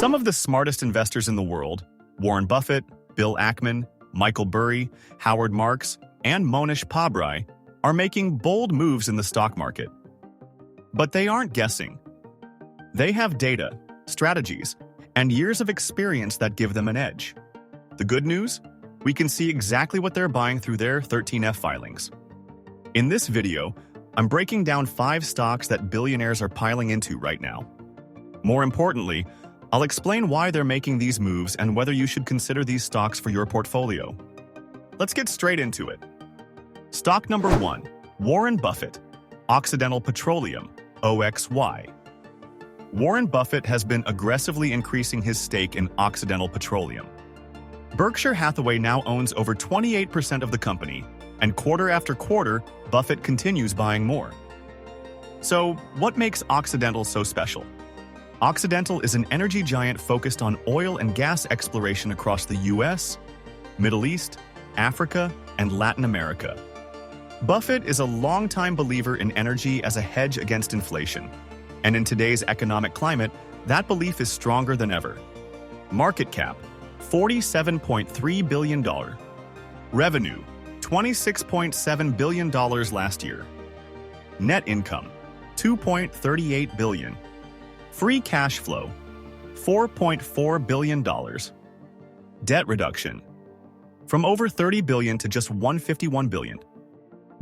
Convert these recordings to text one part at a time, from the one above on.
Some of the smartest investors in the world, Warren Buffett, Bill Ackman, Michael Burry, Howard Marks, and Mohnish Pabrai, are making bold moves in the stock market. But they aren't guessing. They have data, strategies, and years of experience that give them an edge. The good news? We can see exactly what they're buying through their 13F filings. In this video, I'm breaking down 5 stocks that billionaires are piling into right now. More importantly, I'll explain why they're making these moves and whether you should consider these stocks for your portfolio. Let's get straight into it. Stock number 1, Warren Buffett, Occidental Petroleum, OXY. Warren Buffett has been aggressively increasing his stake in Occidental Petroleum. Berkshire Hathaway now owns over 28% of the company, and quarter after quarter, Buffett continues buying more. So, what makes Occidental so special? Occidental is an energy giant focused on oil and gas exploration across the US, Middle East, Africa, and Latin America. Buffett is a longtime believer in energy as a hedge against inflation, and in today's economic climate, that belief is stronger than ever. Market cap, $47.3 billion. Revenue, $26.7 billion last year. Net income, $2.38 billion. Free cash flow, $4.4 billion. Debt reduction, from over $30 billion to just $151 billion.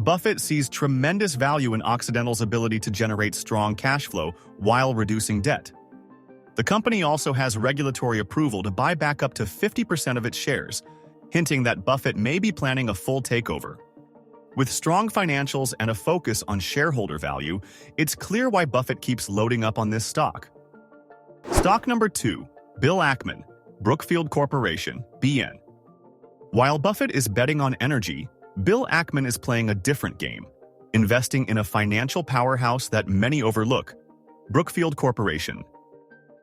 Buffett sees tremendous value in Occidental's ability to generate strong cash flow while reducing debt. The company also has regulatory approval to buy back up to 50% of its shares, hinting that Buffett may be planning a full takeover. With strong financials and a focus on shareholder value, it's clear why Buffett keeps loading up on this stock. Stock number 2, Bill Ackman, Brookfield Corporation, BN. While Buffett is betting on energy, Bill Ackman is playing a different game, investing in a financial powerhouse that many overlook, Brookfield Corporation.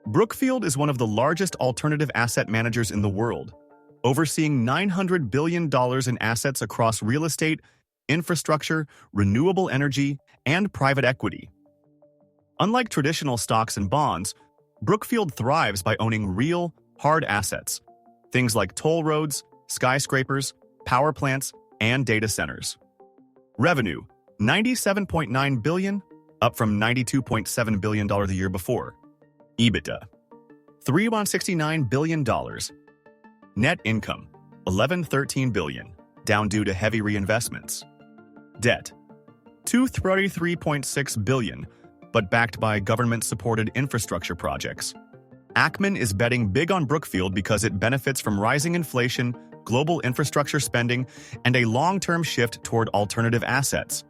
Brookfield is one of the largest alternative asset managers in the world, overseeing $900 billion in assets across real estate, infrastructure, renewable energy, and private equity. Unlike traditional stocks and bonds, Brookfield thrives by owning real, hard assets, things like toll roads, skyscrapers, power plants, and data centers. Revenue, $97.9 billion, up from $92.7 billion the year before. EBITDA, $369 billion. Net income, $11.13 billion, down due to heavy reinvestments. Debt, $233.6 billion, but backed by government-supported infrastructure projects. Ackman is betting big on Brookfield because it benefits from rising inflation, global infrastructure spending, and a long-term shift toward alternative assets.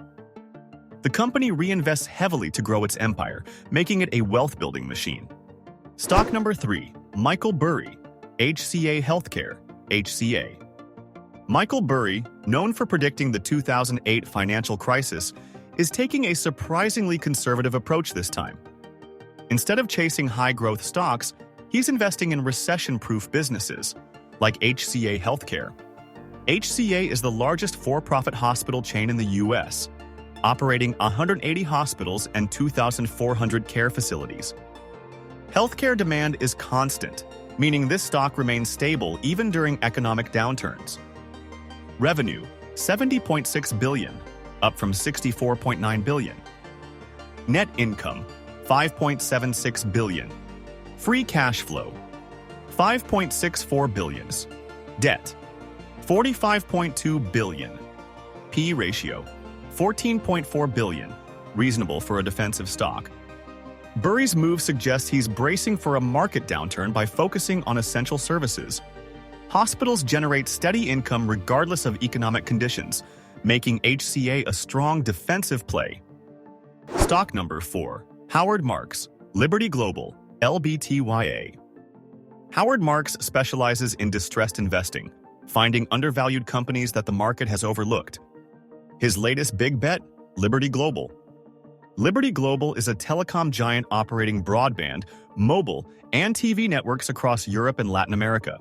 The company reinvests heavily to grow its empire, making it a wealth-building machine. Stock number 3, Michael Burry, HCA Healthcare, HCA. Michael Burry, known for predicting the 2008 financial crisis, is taking a surprisingly conservative approach this time. Instead of chasing high-growth stocks, he's investing in recession-proof businesses, like HCA Healthcare. HCA is the largest for-profit hospital chain in the U.S., operating 180 hospitals and 2,400 care facilities. Healthcare demand is constant, meaning this stock remains stable even during economic downturns. Revenue, $70.6 billion, up from $64.9 billion. Net income, $5.76 billion. Free cash flow, $5.64 billion. Debt, $45.2 billion. P/E ratio, 14.4 billion, reasonable for a defensive stock. Burry's move suggests he's bracing for a market downturn by focusing on essential services. Hospitals generate steady income regardless of economic conditions, making HCA a strong defensive play. Stock number 4, Howard Marks, Liberty Global, LBTYA. Howard Marks specializes in distressed investing, finding undervalued companies that the market has overlooked. His latest big bet, Liberty Global. Liberty Global is a telecom giant operating broadband, mobile, and TV networks across Europe and Latin America.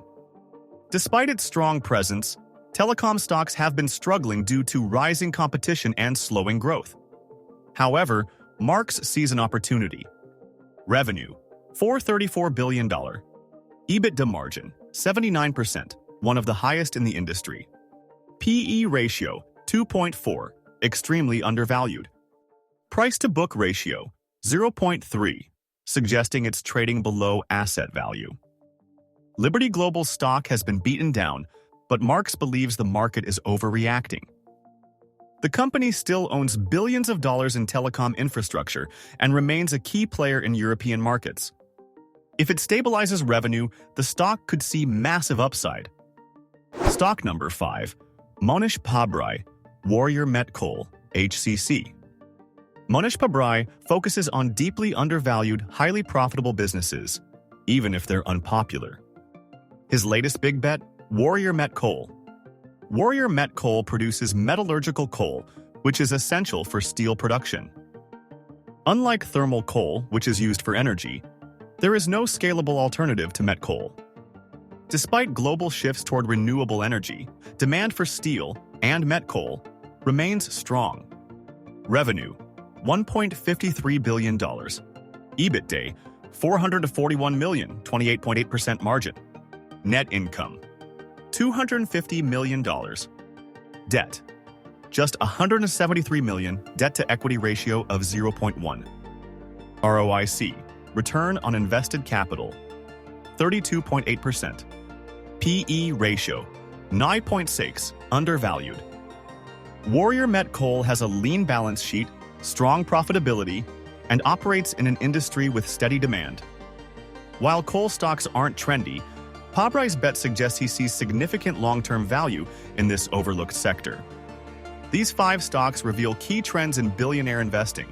Despite its strong presence, telecom stocks have been struggling due to rising competition and slowing growth. However, Marks sees an opportunity. Revenue, $434 billion. EBITDA margin, 79%, one of the highest in the industry. PE ratio, 2.4, extremely undervalued. Price-to-book ratio, 0.3, suggesting it's trading below asset value. Liberty Global's stock has been beaten down, but Marks believes the market is overreacting. The company still owns billions of dollars in telecom infrastructure and remains a key player in European markets. If it stabilizes revenue, the stock could see massive upside. Stock number 5, Mohnish Pabrai, Warrior Met Coal, HCC. Mohnish Pabrai focuses on deeply undervalued, highly profitable businesses, even if they're unpopular. His latest big bet, Warrior Met Coal. Warrior Met Coal produces metallurgical coal, which is essential for steel production. Unlike thermal coal, which is used for energy, there is no scalable alternative to met coal. Despite global shifts toward renewable energy, demand for steel and met coal remains strong. Revenue, $1.53 billion. EBITDA, $441 million, 28.8% margin. Net income, $250 million. Debt, just $173 million, debt-to-equity ratio of 0.1. ROIC, return on invested capital, 32.8%. PE ratio, 9.6, undervalued. Warrior Met Coal has a lean balance sheet, strong profitability, and operates in an industry with steady demand. While coal stocks aren't trendy, Pabrai's bet suggests he sees significant long-term value in this overlooked sector. These 5 stocks reveal key trends in billionaire investing.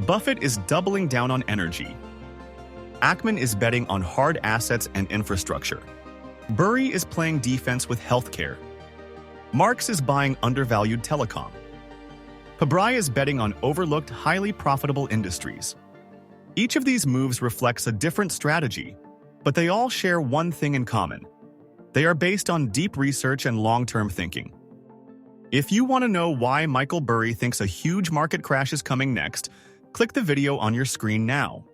Buffett is doubling down on energy. Ackman is betting on hard assets and infrastructure. Burry is playing defense with healthcare. Marks is buying undervalued telecom. Pabrai is betting on overlooked, highly profitable industries. Each of these moves reflects a different strategy, but they all share one thing in common. They are based on deep research and long-term thinking. If you want to know why Michael Burry thinks a huge market crash is coming next, click the video on your screen now.